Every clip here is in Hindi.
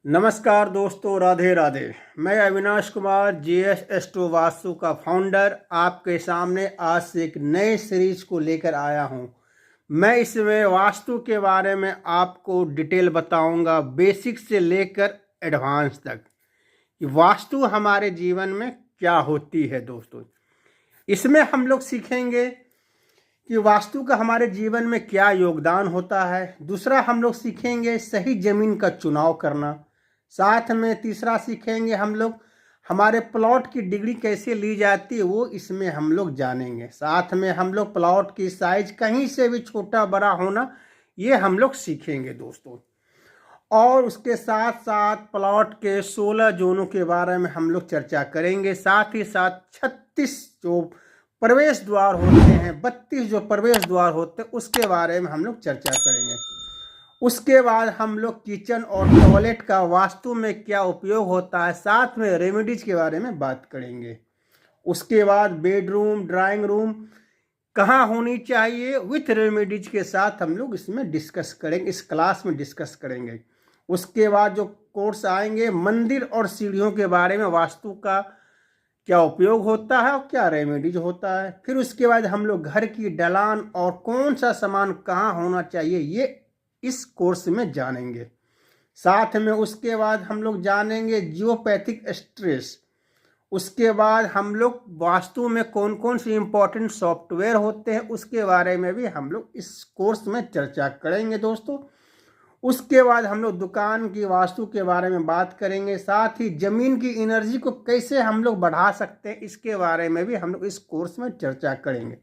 नमस्कार दोस्तों, राधे राधे। मैं अविनाश कुमार जीएस एस्ट्रो वास्तु का फाउंडर आपके सामने आज से एक नए सीरीज को लेकर आया हूं। मैं इसमें वास्तु के बारे में आपको डिटेल बताऊंगा, बेसिक से लेकर एडवांस तक कि वास्तु हमारे जीवन में क्या होती है। दोस्तों, इसमें हम लोग सीखेंगे कि वास्तु का हमारे जीवन में क्या योगदान होता है। दूसरा, हम लोग सीखेंगे सही जमीन का चुनाव करना। साथ में तीसरा सीखेंगे हम लोग हमारे प्लॉट की डिग्री कैसे ली जाती है, वो इसमें हम लोग जानेंगे। साथ में हम लोग प्लॉट की साइज कहीं से भी छोटा बड़ा होना, ये हम लोग सीखेंगे दोस्तों। और उसके साथ साथ प्लॉट के 16 जोनों के बारे में हम लोग चर्चा करेंगे। साथ ही साथ 36 जो प्रवेश द्वार होते हैं, 32 जो प्रवेश द्वार होते हैं, उसके बारे में हम लोग चर्चा करेंगे। उसके बाद हम लोग किचन और टॉयलेट का वास्तु में क्या उपयोग होता है, साथ में रेमेडीज के बारे में बात करेंगे। उसके बाद बेडरूम, ड्राइंग रूम कहाँ होनी चाहिए विथ रेमेडीज के साथ हम लोग इसमें डिस्कस करेंगे, इस क्लास में डिस्कस करेंगे। उसके बाद जो कोर्स आएंगे, मंदिर और सीढ़ियों के बारे में वास्तु का क्या उपयोग होता है और क्या रेमेडीज होता है। फिर उसके बाद हम लोग घर की ढलान और कौन सा सामान कहाँ होना चाहिए, ये इस कोर्स में जानेंगे। साथ में उसके बाद हम लोग जानेंगे जियोपैथिक स्ट्रेस। उसके बाद हम लोग वास्तु में कौन कौन से इंपॉर्टेंट सॉफ्टवेयर होते हैं, उसके बारे में भी हम लोग इस कोर्स में चर्चा करेंगे दोस्तों। उसके बाद हम लोग दुकान की वास्तु के बारे में बात करेंगे। साथ ही जमीन की एनर्जी को कैसे हम लोग बढ़ा सकते हैं, इसके बारे में भी हम लोग इस कोर्स में चर्चा करेंगे।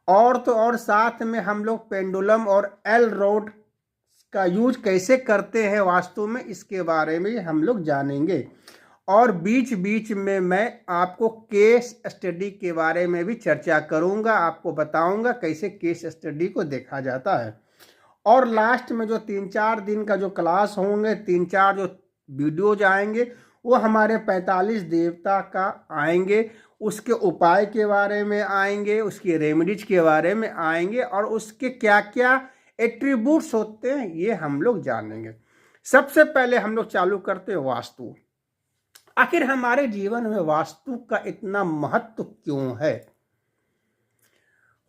और तो और साथ में हम लोग पेंडुलम और एल रोड का यूज कैसे करते हैं वास्तु में, इसके बारे में हम लोग जानेंगे। और बीच बीच में मैं आपको केस स्टडी के बारे में भी चर्चा करूंगा, आपको बताऊंगा कैसे केस स्टडी को देखा जाता है। और लास्ट में जो 3-4 दिन का जो क्लास होंगे, 3-4 जो वीडियोज आएंगे, वो हमारे 45 देवता का आएंगे, उसके उपाय के बारे में आएंगे, उसकी रेमेडीज के बारे में आएंगे, और उसके क्या क्या एट्रीब्यूट्स होते हैं ये हम लोग जानेंगे। सबसे पहले हम लोग चालू करते हैं वास्तु। आखिर हमारे जीवन में वास्तु का इतना महत्व क्यों है?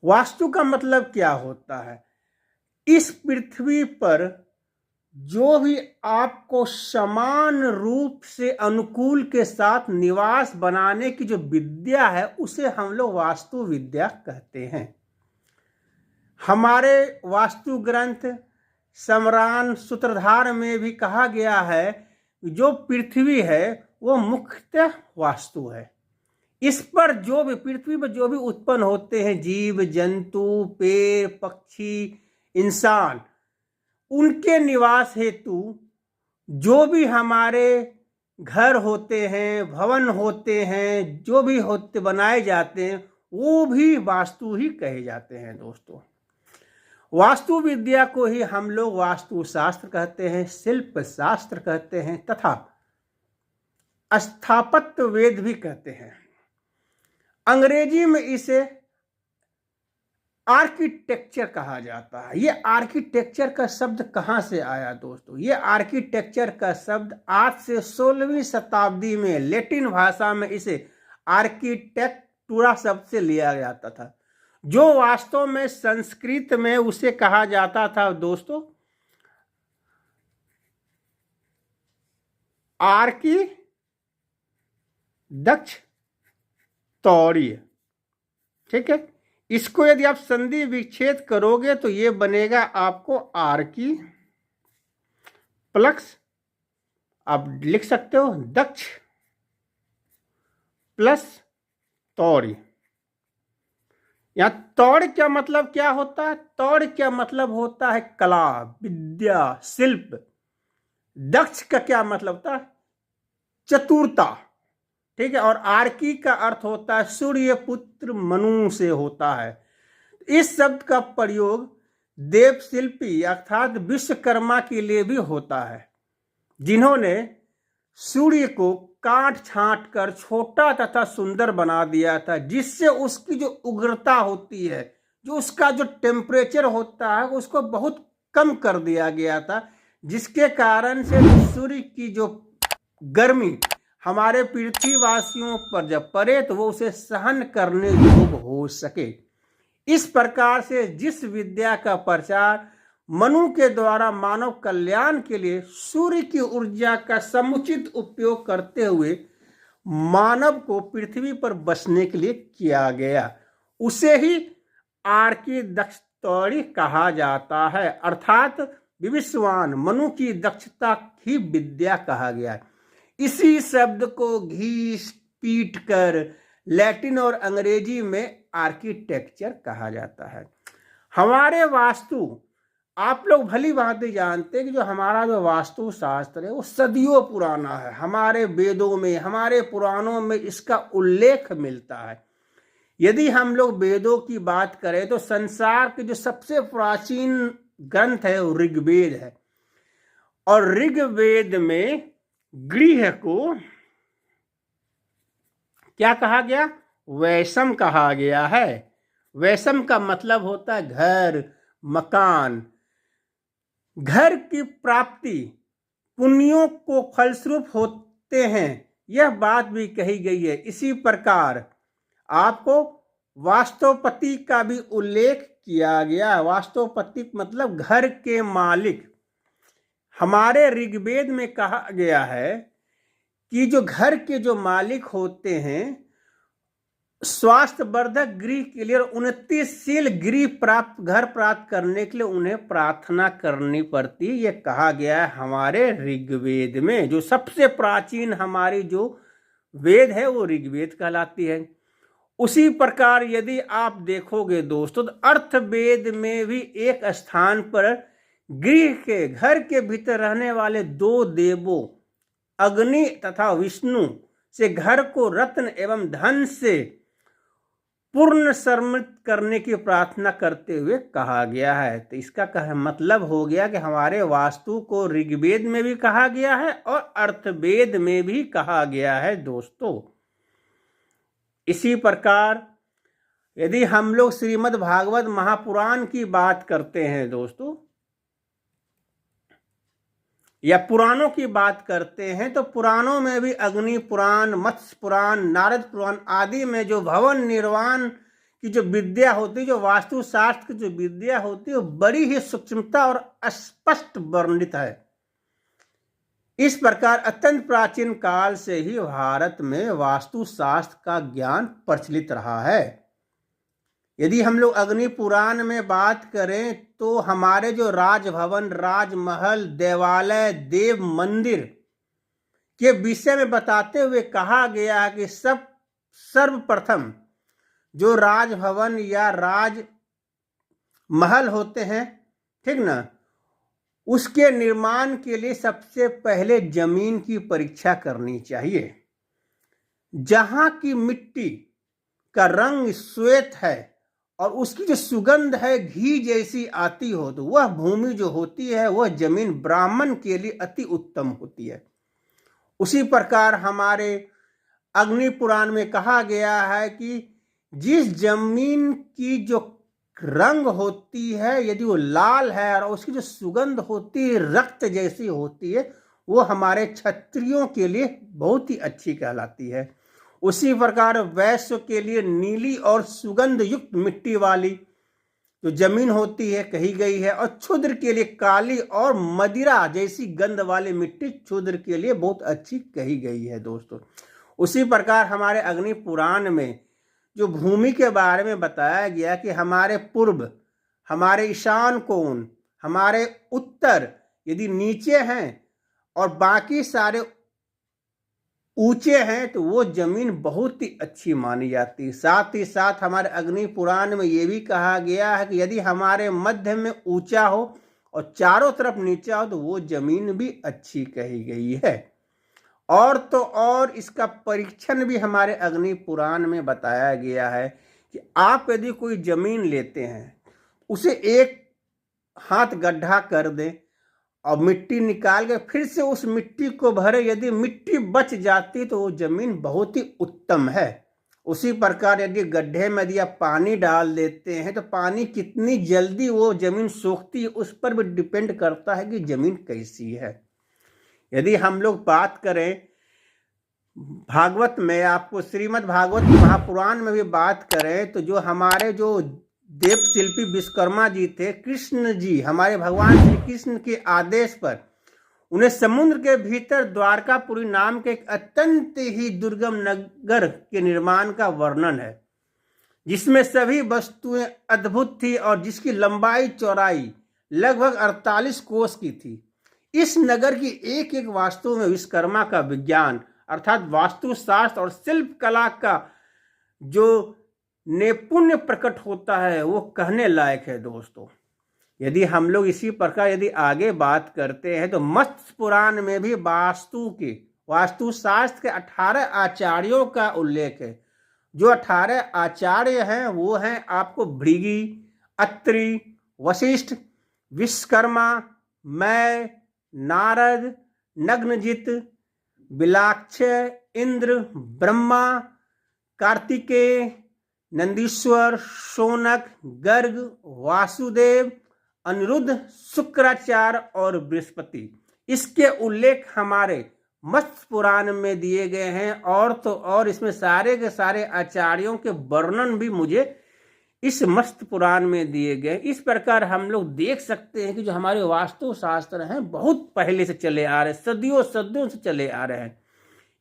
वास्तु का मतलब क्या होता है? इस पृथ्वी पर जो भी आपको समान रूप से अनुकूल के साथ निवास बनाने की जो विद्या है, उसे हम लोग वास्तु विद्या कहते हैं। हमारे वास्तु ग्रंथ सम्रान सूत्रधार में भी कहा गया है जो पृथ्वी है वो मुख्यतः वास्तु है। इस पर जो भी पृथ्वी पर जो भी उत्पन्न होते हैं जीव जंतु, पेड़ पक्षी, इंसान, उनके निवास हेतु जो भी हमारे घर होते हैं, भवन होते हैं, जो भी होते बनाए जाते हैं, वो भी वास्तु ही कहे जाते हैं दोस्तों। वास्तु विद्या को ही हम लोग वास्तु शास्त्र कहते हैं, शिल्प शास्त्र कहते हैं, तथा स्थापत्य वेद भी कहते हैं। अंग्रेजी में इसे आर्किटेक्चर कहा जाता है। ये आर्किटेक्चर का शब्द कहाँ से आया दोस्तों? ये आर्किटेक्चर का शब्द आज से 16वीं शताब्दी में लैटिन भाषा में इसे आर्किटेक्टुरा शब्द से लिया जाता था, जो वास्तव में संस्कृत में उसे कहा जाता था दोस्तों आर्की दक्ष तौर्य। ठीक है, इसको यदि आप संधि विच्छेद करोगे तो ये बनेगा आपको आर्की प्लस, आप लिख सकते हो दक्ष प्लस तौर्य। यहाँ तौड़ क्या मतलब क्या होता है? तौड़ क्या मतलब होता है? कला, विद्या, शिल्प। दक्ष का क्या मतलब होता है? चतुरता। ठीक है, और आर्की का अर्थ होता है सूर्य पुत्र मनु से होता है। इस शब्द का प्रयोग देव शिल्पी अर्थात विश्वकर्मा के लिए भी होता है, जिन्होंने सूर्य को काट छांट कर छोटा तथा सुंदर बना दिया था, जिससे उसकी जो उग्रता होती है, जो उसका जो टेम्परेचर होता है, उसको बहुत कम कर दिया गया था, जिसके कारण से सूर्य की जो गर्मी हमारे पृथ्वीवासियों पर जब पड़े तो वो उसे सहन करने योग्य हो सके। इस प्रकार से जिस विद्या का प्रचार मनु के द्वारा मानव कल्याण के लिए सूर्य की ऊर्जा का समुचित उपयोग करते हुए मानव को पृथ्वी पर बसने के लिए किया गया, उसे ही आर्किदक्षतौड़ी कहा जाता है, अर्थात विविस्वान मनु की दक्षता ही विद्या कहा गया है। इसी शब्द को घीस पीट कर लैटिन और अंग्रेजी में आर्किटेक्चर कहा जाता है। हमारे वास्तु, आप लोग भली भांति जानते हैं कि जो हमारा जो वास्तु शास्त्र है वो सदियों पुराना है। हमारे वेदों में, हमारे पुराणों में इसका उल्लेख मिलता है। यदि हम लोग वेदों की बात करें तो संसार के जो सबसे प्राचीन ग्रंथ है वो ऋग्वेद है, और ऋग्वेद में गृह को क्या कहा गया? वैशम कहा गया है। वैशम का मतलब होता है घर, मकान। घर की प्राप्ति पुण्यों को फलस्वरूप होते हैं, यह बात भी कही गई है। इसी प्रकार आपको वास्तुपति का भी उल्लेख किया गया। वास्तुपति मतलब घर के मालिक। हमारे ऋग्वेद में कहा गया है कि जो घर के जो मालिक होते हैं स्वास्थ्यवर्धक गृह के लिए और उन्नतिशील घर प्राप्त करने के लिए उन्हें प्रार्थना करनी पड़ती है। यह कहा गया है हमारे ऋग्वेद में। जो सबसे प्राचीन हमारी जो वेद है वो ऋग्वेद कहलाती है। उसी प्रकार यदि आप देखोगे दोस्तों तो अर्थवेद में भी एक स्थान पर गृह के, घर के भीतर रहने वाले दो देवों अग्नि तथा विष्णु से घर को रत्न एवं धन से पूर्ण समृद्ध करने की प्रार्थना करते हुए कहा गया है। तो इसका मतलब हो गया कि हमारे वास्तु को ऋग्वेद में भी कहा गया है और अर्थवेद में भी कहा गया है दोस्तों। इसी प्रकार यदि हम लोग श्रीमद् भागवत महापुराण की बात करते हैं दोस्तों, या पुराणों की बात करते हैं, तो पुराणों में भी अग्नि पुराण, मत्स्य पुराण, नारद पुराण आदि में जो भवन निर्माण की जो विद्या होती है, जो वास्तुशास्त्र की जो विद्या होती है, वो बड़ी ही सूक्ष्मता और स्पष्ट वर्णित है। इस प्रकार अत्यंत प्राचीन काल से ही भारत में वास्तुशास्त्र का ज्ञान प्रचलित रहा है। यदि हम लोग अग्नि पुराण में बात करें तो हमारे जो राजभवन, राजमहल, देवालय, देव मंदिर के विषय में बताते हुए कहा गया है कि सर्वप्रथम जो राजभवन या राजमहल होते हैं, ठीक ना, उसके निर्माण के लिए सबसे पहले जमीन की परीक्षा करनी चाहिए। जहां की मिट्टी का रंग श्वेत है और उसकी जो सुगंध है घी जैसी आती हो, तो वह भूमि जो होती है वह जमीन ब्राह्मण के लिए अति उत्तम होती है। उसी प्रकार हमारे अग्नि पुराण में कहा गया है कि जिस जमीन की जो रंग होती है यदि वो लाल है और उसकी जो सुगंध होती है रक्त जैसी होती है, वो हमारे क्षत्रियों के लिए बहुत ही अच्छी कहलाती है। उसी प्रकार वैश्य के लिए नीली और सुगंध युक्त मिट्टी वाली जो जमीन होती है कही गई है, और क्षुद्र के लिए काली और मदिरा जैसी गंध वाली मिट्टी क्षुद्र के लिए बहुत अच्छी कही गई है दोस्तों। उसी प्रकार हमारे अग्नि पुराण में जो भूमि के बारे में बताया गया कि हमारे पूर्व, हमारे ईशान कोण, हमारे उत्तर यदि नीचे हैं और बाकी सारे ऊंचे हैं तो वो जमीन बहुत ही अच्छी मानी जाती है। साथ ही साथ हमारे अग्नि पुराण में ये भी कहा गया है कि यदि हमारे मध्य में ऊंचा हो और चारों तरफ नीचा हो तो वो जमीन भी अच्छी कही गई है। और तो और इसका परीक्षण भी हमारे अग्नि पुराण में बताया गया है कि आप यदि कोई जमीन लेते हैं, उसे एक हाथ गड्ढा कर दें और मिट्टी निकाल के फिर से उस मिट्टी को भरे, यदि मिट्टी बच जाती तो वो जमीन बहुत ही उत्तम है। उसी प्रकार यदि गड्ढे में यदि आप पानी डाल देते हैं तो पानी कितनी जल्दी वो जमीन सोखती है उस पर भी डिपेंड करता है कि जमीन कैसी है। यदि हम लोग बात करें भागवत में, आपको श्रीमद् भागवत महापुराण में भी बात करें तो जो हमारे जो देव शिल्पी विश्वकर्मा जी थे, कृष्ण जी, हमारे भगवान श्री कृष्ण के आदेश पर उन्हें समुद्र के भीतर द्वारकापुरी नाम के एक अत्यंत ही दुर्गम नगर के निर्माण का वर्णन है, जिसमें सभी वस्तुएं अद्भुत थी और जिसकी लंबाई चौड़ाई लगभग 48 कोस की थी। इस नगर की एक एक वास्तु में विश्वकर्मा का विज्ञान अर्थात वास्तुशास्त्र और शिल्प कला का जो नैपुण्य प्रकट होता है वो कहने लायक है दोस्तों। यदि हम लोग इसी प्रकार यदि आगे बात करते हैं तो मत्स्य पुराण में भी वास्तुशास्त्र के 18 आचार्यों का उल्लेख है। जो 18 आचार्य हैं वो हैं आपको भृगु, अत्रि, वशिष्ठ, विश्वकर्मा, मैं, नारद, नग्नजित, बिलाक्ष, इंद्र, ब्रह्मा, कार्तिकेय, नंदीश्वर, शौनक, गर्ग, वासुदेव, अनिरुद्ध, शुक्राचार्य और बृहस्पति। इसके उल्लेख हमारे मत्स्य पुराण में दिए गए हैं और तो और इसमें सारे के सारे आचार्यों के वर्णन भी मुझे इस मत्स्य पुराण में दिए गए। इस प्रकार हम लोग देख सकते हैं कि जो हमारे वास्तुशास्त्र हैं बहुत पहले से चले आ रहे हैं, सदियों सदियों से चले आ रहे हैं।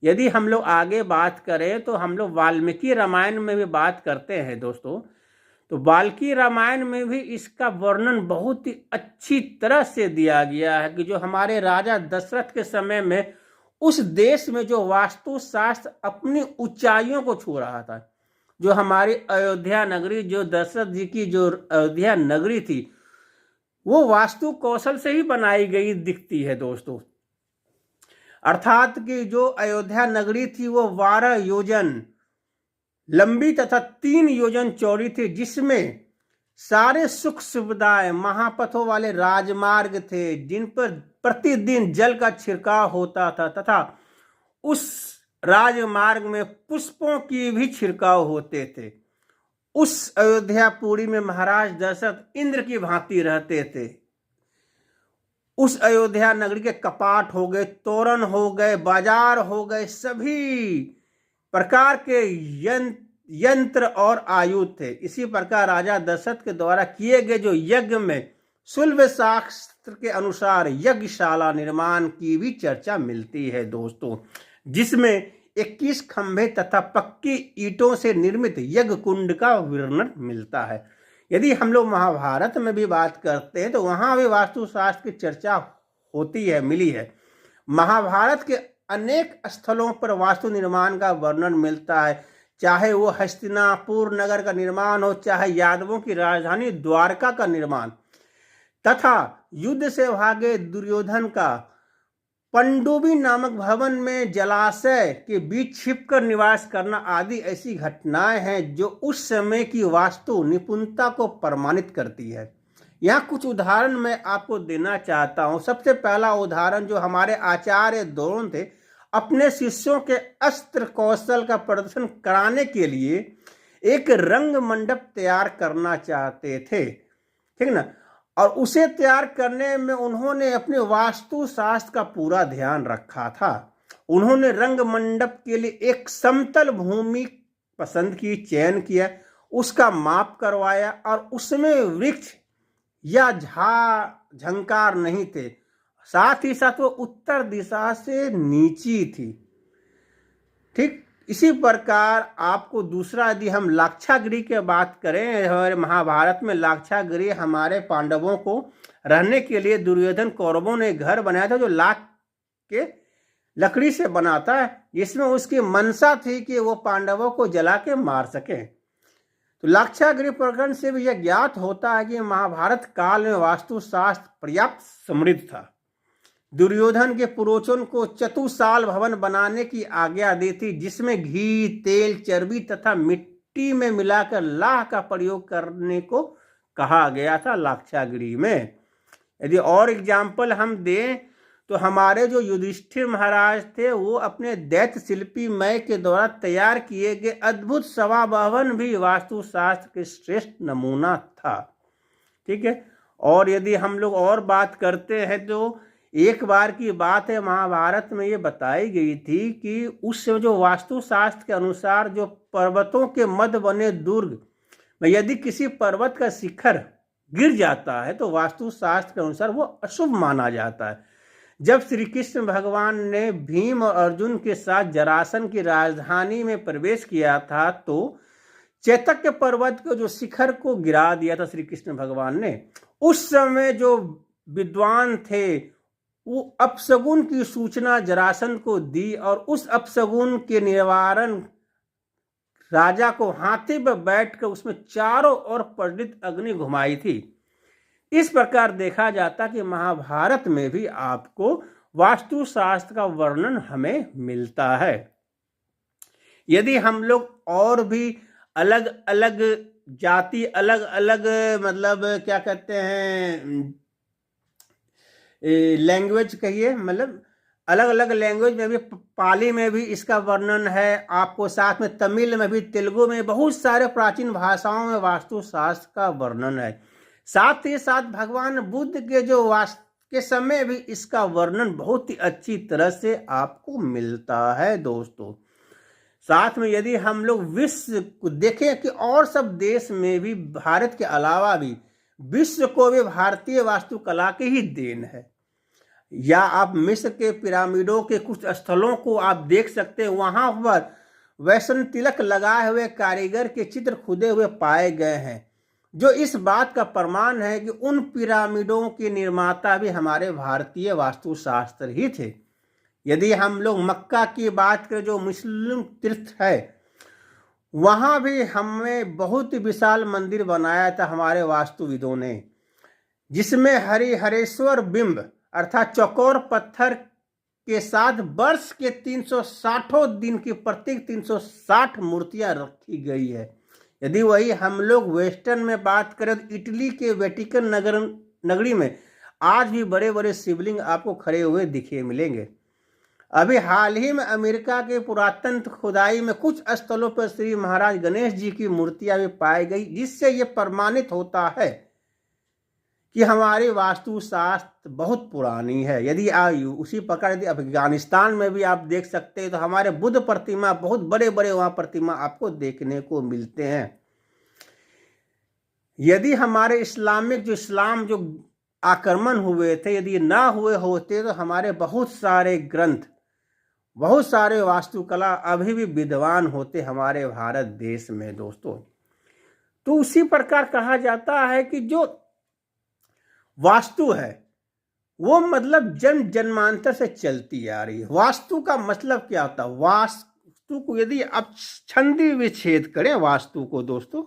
यदि हम लोग आगे बात करें तो हम लोग वाल्मीकि रामायण में भी बात करते हैं दोस्तों, तो वाल्मीकि रामायण में भी इसका वर्णन बहुत ही अच्छी तरह से दिया गया है कि जो हमारे राजा दशरथ के समय में उस देश में जो वास्तुशास्त्र अपनी ऊंचाइयों को छू रहा था, जो हमारी अयोध्या नगरी, जो दशरथ जी की जो अयोध्या नगरी थी वो वास्तु कौशल से ही बनाई गई दिखती है दोस्तों। अर्थात कि जो अयोध्या नगरी थी वो 12 योजन लंबी तथा 3 योजन चौड़ी थी, जिसमें सारे सुख सुविधाएं, महापथों वाले राजमार्ग थे जिन पर प्रतिदिन जल का छिड़काव होता था तथा उस राजमार्ग में पुष्पों की भी छिड़काव होते थे। उस अयोध्यापुरी में महाराज दशरथ इंद्र की भांति रहते थे। उस अयोध्या नगरी के कपाट हो गए, तोरण हो गए, बाजार हो गए, सभी प्रकार के यंत्र और आयुध थे। इसी प्रकार राजा दशरथ के द्वारा किए गए जो यज्ञ में शुल्ब शास्त्र के अनुसार यज्ञशाला निर्माण की भी चर्चा मिलती है दोस्तों, जिसमें 21 खंभे तथा पक्की ईंटों से निर्मित यज्ञ कुंड का वर्णन मिलता है। यदि हम लोग महाभारत में भी बात करते हैं तो वहां भी वास्तुशास्त्र की चर्चा होती है, मिली है। महाभारत के अनेक स्थलों पर वास्तु निर्माण का वर्णन मिलता है, चाहे वो हस्तिनापुर नगर का निर्माण हो, चाहे यादवों की राजधानी द्वारका का निर्माण, तथा युद्ध से भागे दुर्योधन का पंडुबी नामक भवन में जलाशय के बीच छिपकर निवास करना आदि ऐसी घटनाएं हैं जो उस समय की वास्तु निपुणता को प्रमाणित करती है। यहाँ कुछ उदाहरण मैं आपको देना चाहता हूँ। सबसे पहला उदाहरण जो हमारे आचार्य द्रोण थे, अपने शिष्यों के अस्त्र कौशल का प्रदर्शन कराने के लिए एक रंग मंडप तैयार करना चाहते थे, ठीक ना, और उसे तैयार करने में उन्होंने अपने वास्तुशास्त्र का पूरा ध्यान रखा था। उन्होंने रंग मंडप के लिए एक समतल भूमि पसंद की, चयन किया, उसका माप करवाया और उसमें वृक्ष या झंकार नहीं थे, साथ ही साथ वो उत्तर दिशा से नीची थी। ठीक इसी प्रकार आपको दूसरा, यदि हम लाक्षागृह की बात करें, हमारे महाभारत में लाक्षागृह हमारे पांडवों को रहने के लिए दुर्योधन कौरवों ने घर बनाया था जो लाख के लकड़ी से बना था, जिसमें उसकी मनसा थी कि वो पांडवों को जला के मार सके। तो लाक्षागृह प्रकरण से भी यह ज्ञात होता है कि महाभारत काल में वास्तुशास्त्र पर्याप्त समृद्ध था। दुर्योधन के पुरोचन को चतुसाल भवन बनाने की आज्ञा दी थी, जिसमें घी, तेल, चर्बी तथा मिट्टी में मिलाकर लाह का प्रयोग करने को कहा गया था लाक्षागृह में। यदि और एग्जाम्पल हम दें तो हमारे जो युधिष्ठिर महाराज थे वो अपने दैत्य शिल्पी मय के द्वारा तैयार किए गए अद्भुत सभा भवन भी वास्तुशास्त्र के श्रेष्ठ नमूना था। ठीक है। और यदि हम लोग और बात करते हैं तो एक बार की बात है, महाभारत में ये बताई गई थी कि उस जो वास्तुशास्त्र के अनुसार जो पर्वतों के मध्य बने दुर्ग में यदि किसी पर्वत का शिखर गिर जाता है तो वास्तुशास्त्र के अनुसार वो अशुभ माना जाता है। जब श्री कृष्ण भगवान ने भीम और अर्जुन के साथ जरासन की राजधानी में प्रवेश किया था तो चैतक्य पर्वत को जो शिखर को गिरा दिया था श्री कृष्ण भगवान ने, उस समय जो विद्वान थे वो अपशगुन की सूचना जरासन को दी और उस अपशगुन के निवारण राजा को हाथी पर बैठकर उसमें चारों ओर प्रज्वलित अग्नि घुमाई थी। इस प्रकार देखा जाता कि महाभारत में भी आपको वास्तुशास्त्र का वर्णन हमें मिलता है। यदि हम लोग और भी अलग अलग जाति, अलग अलग मतलब क्या कहते हैं लैंग्वेज कहिए, मतलब अलग अलग लैंग्वेज में भी, पाली में भी इसका वर्णन है आपको, साथ में तमिल में भी, तेलुगु में, बहुत सारे प्राचीन भाषाओं में वास्तुशास्त्र का वर्णन है। साथ ही साथ भगवान बुद्ध के जो वास्तु के समय भी इसका वर्णन बहुत ही अच्छी तरह से आपको मिलता है दोस्तों। साथ में यदि हम लोग विश्व को देखें कि और सब देश में भी, भारत के अलावा भी विश्व को भी भारतीय वास्तुकला की ही देन है। या आप मिस्र के पिरामिडों के कुछ स्थलों को आप देख सकते हैं, वहां पर वैष्णव तिलक लगाए हुए कारीगर के चित्र खुदे हुए पाए गए हैं, जो इस बात का प्रमाण है कि उन पिरामिडों के निर्माता भी हमारे भारतीय वास्तुशास्त्र ही थे। यदि हम लोग मक्का की बात करें जो मुस्लिम तीर्थ है, वहाँ भी हमें बहुत विशाल मंदिर बनाया था हमारे वास्तुविदों ने, जिसमें हरिहरेश्वर बिंब अर्थात चौकोर पत्थर के साथ वर्ष के 360 दिन की प्रत्येक 360 मूर्तियां रखी गई है। यदि वही हम लोग वेस्टर्न में बात करें तो इटली के वेटिकन नगरी में आज भी बड़े बड़े शिवलिंग आपको खड़े हुए दिखे मिलेंगे। अभी हाल ही में अमेरिका के पुरातन खुदाई में कुछ स्थलों पर श्री महाराज गणेश जी की मूर्तियां भी पाई गई, जिससे ये प्रमाणित होता है कि हमारी वास्तुशास्त्र बहुत पुरानी है। यदि उसी प्रकार यदि अफगानिस्तान में भी आप देख सकते हैं तो हमारे बुद्ध प्रतिमा, बहुत बड़े बड़े वहाँ प्रतिमा आपको देखने को मिलते हैं। यदि हमारे इस्लाम जो आक्रमण हुए थे, यदि ना हुए होते तो हमारे बहुत सारे ग्रंथ, बहुत सारे वास्तुकला अभी भी विद्वान होते हमारे भारत देश में दोस्तों। तो उसी प्रकार कहा जाता है कि जो वास्तु है वो मतलब जन्म जन्मांतर से चलती आ रही है। वास्तु का मतलब क्या होता है? वास्तु को यदि आप छंदी विच्छेद करें वास्तु को दोस्तों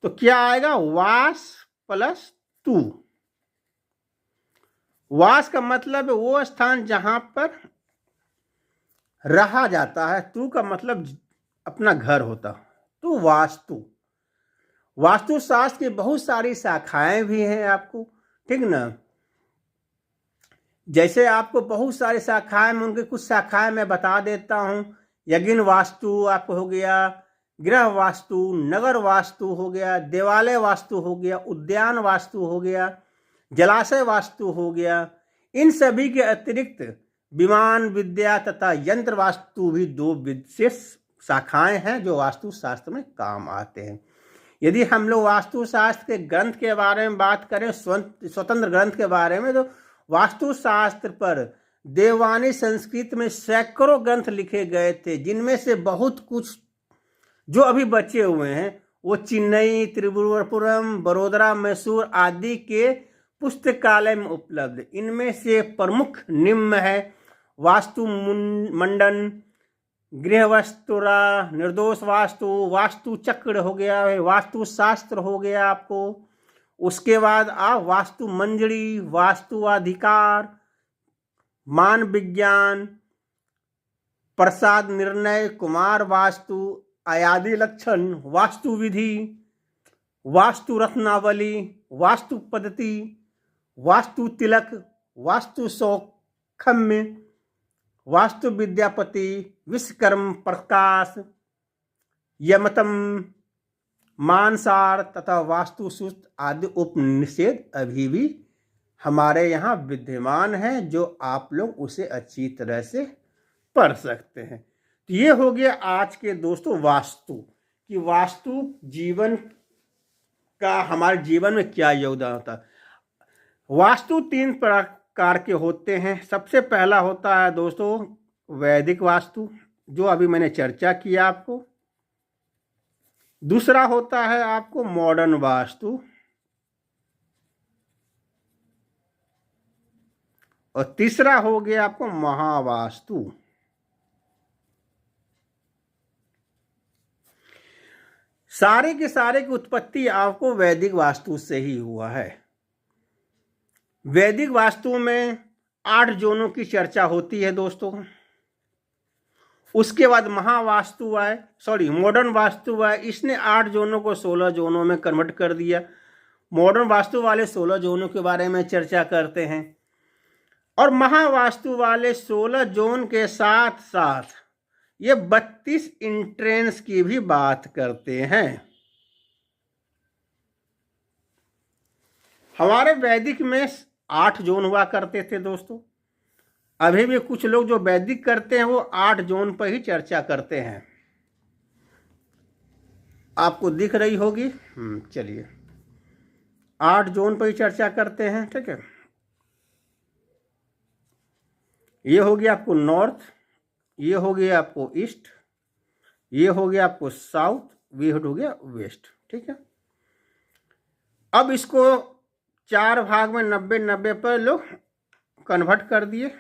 तो क्या आएगा? वास प्लस तू। वास का मतलब है वो स्थान जहां पर रहा जाता है, तू का मतलब अपना घर होता। तो वास्तुशास्त्र की बहुत सारी शाखाएं भी हैं आपको, ठीक ना। जैसे आपको बहुत सारी शाखाएं में उनकी कुछ शाखाएं मैं बता देता हूं। यज्ञ वास्तु आपको हो गया, गृह वास्तु, नगर वास्तु हो गया, देवालय वास्तु हो गया, उद्यान वास्तु हो गया, जलाशय वास्तु हो गया। इन सभी के अतिरिक्त विमान विद्या तथा यंत्र वास्तु भी दो विशेष शाखाएं हैं जो वास्तुशास्त्र में काम आते हैं। यदि हम लोग वास्तुशास्त्र के ग्रंथ के बारे में बात करें, स्वतंत्र ग्रंथ के बारे में, तो वास्तुशास्त्र पर देववानी संस्कृत में सैकड़ों ग्रंथ लिखे गए थे, जिनमें से बहुत कुछ जो अभी बचे हुए हैं वो चेन्नई, त्रिपुरम, बड़ोदरा, मैसूर आदि के पुस्तकालय में उपलब्ध। इनमें से प्रमुख निम्न है: वास्तु मंडन, गृहवस्तुरा, निर्दोष वास्तु, वास्तु चक्र हो गया, वास्तु शास्त्र हो गया आपको। उसके बाद आप वास्तु मंजरी, वास्तुअधिकार, मान विज्ञान, प्रसाद निर्णय, कुमार वास्तु, आयादी लक्षण, वास्तु विधि, वास्तु रत्नावली, वास्तु पद्धति, वास्तु तिलक, वास्तु शौक खम्य, वास्तु विद्यापति, विश्वकर्म प्रकाश, यमतम, मानसार तथा वास्तु सूत्र आदि उपनिषद अभी भी हमारे यहाँ विद्यमान है, जो आप लोग उसे अच्छी तरह से पढ़ सकते हैं। तो ये हो गया आज के दोस्तों वास्तु कि वास्तु जीवन का हमारे जीवन में क्या योगदान होता है। वास्तु 3 प्रकार के होते हैं। सबसे पहला होता है दोस्तों वैदिक वास्तु, जो अभी मैंने चर्चा किया आपको। दूसरा होता है आपको मॉडर्न वास्तु, और तीसरा हो गया आपको महावास्तु। सारे के सारे की उत्पत्ति आपको वैदिक वास्तु से ही हुआ है। वैदिक वास्तु में 8 जोनों की चर्चा होती है दोस्तों। उसके बाद महावास्तु आए, मॉडर्न वास्तु आए, इसने 8 जोनों को 16 जोनों में कन्वर्ट कर दिया। मॉडर्न वास्तु वाले 16 जोनों के बारे में चर्चा करते हैं, और महावास्तु वाले 16 जोन के साथ साथ ये 32 इंट्रेंस की भी बात करते हैं। हमारे वैदिक में 8 जोन हुआ करते थे दोस्तों। अभी भी कुछ लोग जो वैदिक करते हैं वो 8 जोन पर ही चर्चा करते हैं। आपको दिख रही होगी, चलिए 8 जोन पर ही चर्चा करते हैं। ठीक है, ये हो गया आपको नॉर्थ, ये हो गया आपको ईस्ट, ये हो गया आपको साउथ, ये हो गया वेस्ट। ठीक है, अब इसको 4 भाग में 90-90 पर लोग कन्वर्ट कर दिए।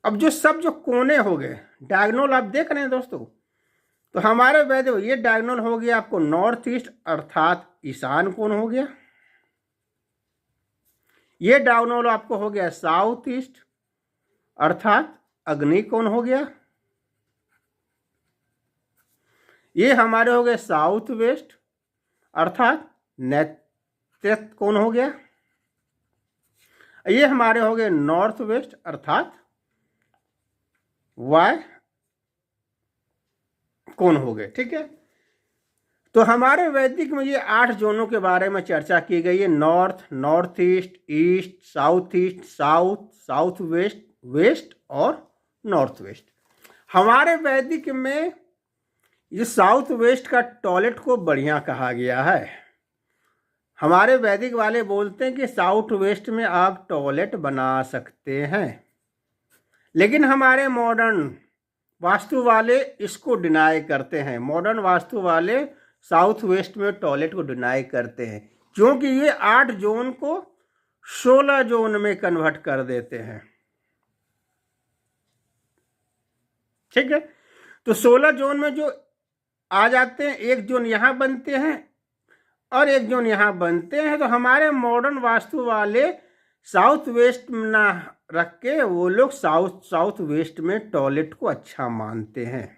अब जो कोने हो गए, डायगोनल आप देख रहे हैं दोस्तों, तो हमारे वैद्य ये डायगोनल हो गया आपको नॉर्थ ईस्ट अर्थात ईशान कोण हो गया। ये डायगोनल आपको हो गया साउथ ईस्ट अर्थात अग्नि कोण हो गया। ये हमारे हो गए साउथ वेस्ट अर्थात नैऋत्य कोण हो गया। ये हमारे हो गए नॉर्थ वेस्ट अर्थात वाय कोण हो गए। ठीक है, तो हमारे वैदिक में ये 8 जोनों के बारे में चर्चा की गई है। North, north east, east, south, south west, west और नॉर्थ वेस्ट। हमारे वैदिक में ये साउथ वेस्ट का टॉयलेट को बढ़िया कहा गया है। हमारे वैदिक वाले बोलते हैं कि साउथ वेस्ट में आप टॉयलेट बना सकते हैं, लेकिन हमारे मॉडर्न वास्तु वाले इसको डिनाई करते हैं। मॉडर्न वास्तु वाले साउथ वेस्ट में टॉयलेट को डिनाई करते हैं, क्योंकि ये 8 जोन को 16 जोन में कन्वर्ट कर देते हैं। ठीक है, तो 16 जोन में जो आ जाते हैं, एक जोन यहाँ बनते हैं और एक जोन यहाँ बनते हैं। तो हमारे मॉडर्न वास्तु वाले साउथ वेस्ट में ना रख के वो लोग साउथ वेस्ट में टॉयलेट को अच्छा मानते हैं।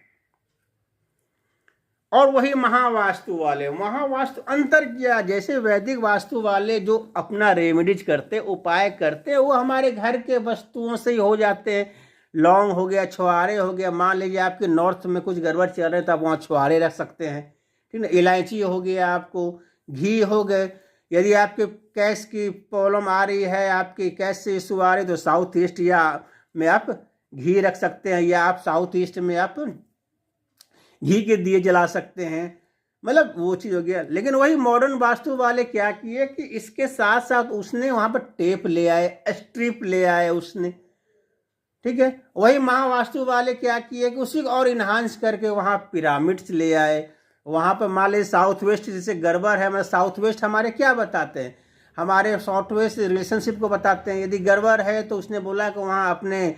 और वही महावास्तु वास्तु अंतर किया। जैसे वैदिक वास्तु वाले जो अपना रेमेडीज करते, उपाय करते, वो हमारे घर के वस्तुओं से ही हो जाते हैं। लौंग हो गया, छुहारे हो गया। मान लीजिए आपके नॉर्थ में कुछ गड़बड़ चल रहे तो आप वहाँ छुहारे रख सकते हैं। ठीक है, इलायची हो गया, आपको घी हो गए। यदि आपके कैश की प्रॉब्लम आ रही है, आपकी कैश से इशू आ रही है, तो साउथ ईस्ट या में आप घी रख सकते हैं, या आप साउथ ईस्ट में आप घी के दिए जला सकते हैं। मतलब वो चीज़ हो गया। लेकिन वही मॉडर्न वास्तु वाले क्या किए कि इसके साथ साथ उसने वहाँ पर टेप ले आए, स्ट्रिप ले आए उसने। ठीक है, वही महावास्तु वाले क्या किए कि उसी को और इन्हांस करके वहाँ पिरामिड्स ले आए। वहाँ पर मान लीजिए साउथ वेस्ट जैसे गड़बड़ है, मतलब साउथ वेस्ट हमारे क्या बताते हैं, हमारे साउथ वेस्ट रिलेशनशिप को बताते हैं। यदि गड़बड़ है तो उसने बोला कि वहाँ अपने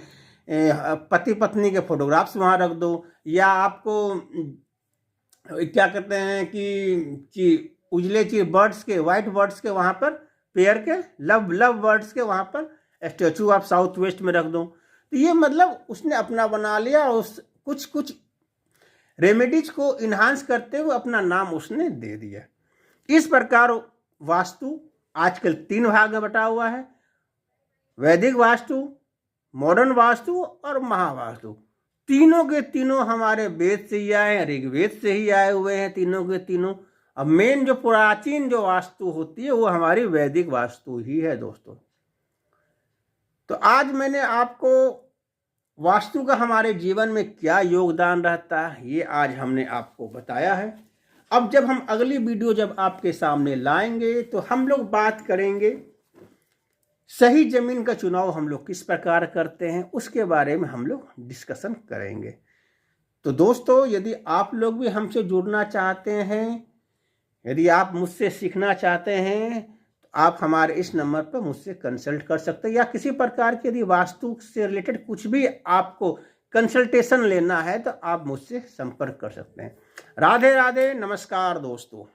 पति पत्नी के फोटोग्राफ्स वहाँ रख दो, या आपको क्या कहते हैं कि उजले चीज बर्ड्स के, वाइट बर्ड्स के वहाँ पर पेयर के लव बर्ड्स के वहाँ पर स्टैचू आप साउथ वेस्ट में रख दो। तो ये मतलब उसने अपना बना लिया, और उस कुछ रेमेडीज को इन्हांस करते हुए अपना नाम उसने दे दिया। इस प्रकार वास्तु आजकल 3 भाग में बटा हुआ है। वैदिक वास्तु, मॉडर्न वास्तु और महावास्तु, तीनों के तीनों हमारे वेद से ही आए हैं, ऋग्वेद से ही आए हुए हैं तीनों के तीनों। अब मेन जो प्राचीन जो वास्तु होती है वो हमारी वैदिक वास्तु ही है दोस्तों। तो आज मैंने आपको वास्तु का हमारे जीवन में क्या योगदान रहता है ये आज हमने आपको बताया है। अब जब हम अगली वीडियो जब आपके सामने लाएंगे तो हम लोग बात करेंगे सही जमीन का चुनाव हम लोग किस प्रकार करते हैं, उसके बारे में हम लोग डिस्कशन करेंगे। तो दोस्तों, यदि आप लोग भी हमसे जुड़ना चाहते हैं, यदि आप मुझसे सीखना चाहते हैं, तो आप हमारे इस नंबर पर मुझसे कंसल्ट कर सकते हैं, या किसी प्रकार की यदि वास्तु से रिलेटेड कुछ भी आपको कंसल्टेशन लेना है तो आप मुझसे संपर्क कर सकते हैं। राधे राधे, नमस्कार दोस्तों।